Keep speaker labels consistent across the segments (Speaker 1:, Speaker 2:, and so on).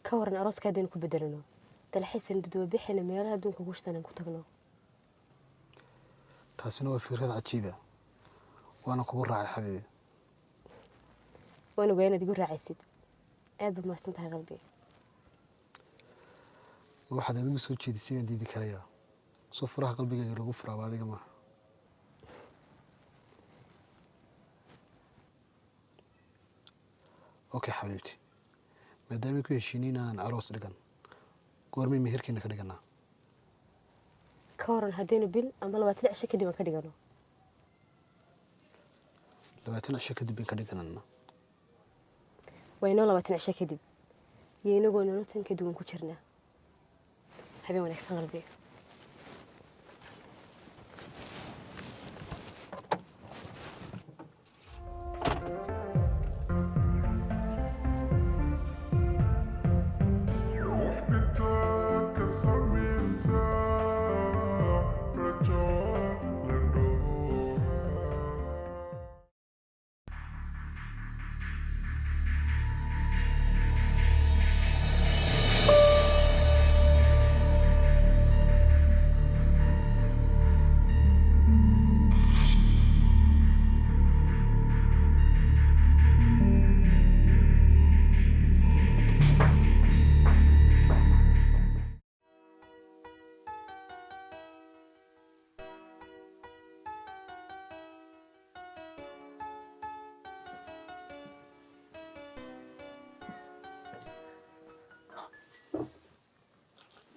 Speaker 1: كورن أروس كادين كبدلنا تلحس إن دو بيحنا ميلها دون كوشتنا كتبنا
Speaker 2: taasina waa fikrad cajiiba waana kugu raacay xabiibi
Speaker 1: وأنا وين تقول راعيسيد أدب ما سنتها قلبي
Speaker 2: waxaad adigu soo jeedisay baan diidi karayaa soo furaha qalbigayga lagu furaaba adiga maaha okay xabiibti maadaama ku heshiiniin aan aroos dhigan goormay meherkiina ka dhiganaa
Speaker 1: كورن هدينو بيل أما لو تلع شكل دي ما كديقنا
Speaker 2: 20 cisho kadib in ka dhiganana
Speaker 1: وينو لو تلع شكل دي ينقول إنه تنكدون كشرنا حبيبي وأنا أحسن قلبي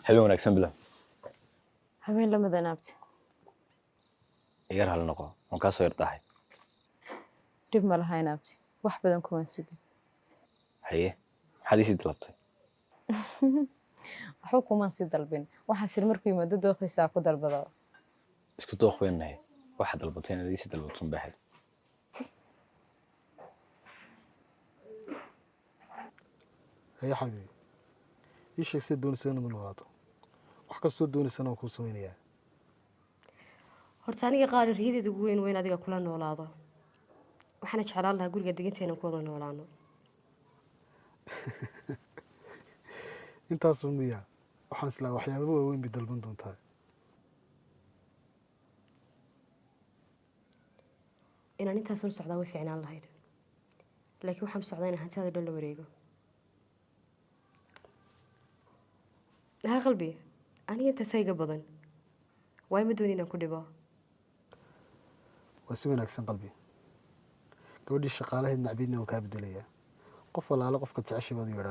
Speaker 3: حلو wanaagsan bila
Speaker 4: habeen lama danaabti
Speaker 3: igar hal noqo on ka soo yartahay
Speaker 4: dib ma lahayn abti wax badan kuma sugin
Speaker 3: haye xadiisi dalabtay
Speaker 4: waxba kuma sii dalbin waxa sir markuu yimaado dooqiisa ku dalbado
Speaker 3: isku dooq weynahay waxa dalbatay inaad isi dalbato baaxid
Speaker 2: haya xabiibi ii sheeg sida doonaysa inaad noolaato wax kastoo doonaysana waan kuu samaynayaa
Speaker 1: horta aniga qaali riyadeeda ugu weyn weyn adiga kula noolaado waxaana jeclaan lahaa guriga deganteena ku wada noolaano
Speaker 2: intaasuu miya waxaan islaa waxyaabo waaweyn bay dalban doontaa
Speaker 1: inaan intaas un socdaa way fiicnaan lahayd laakiin waxaan socdaa inaan hantidaada dhan la wareego ها قلبي أنا أنت سايقة بدن واي مدوني نكون دبا
Speaker 2: waa si wanaagsan qalbi gabadhii shaqaalaheed nacbiidna waan kaa bedelayaa qof walaalo qofka jeceshay baad u yeedhan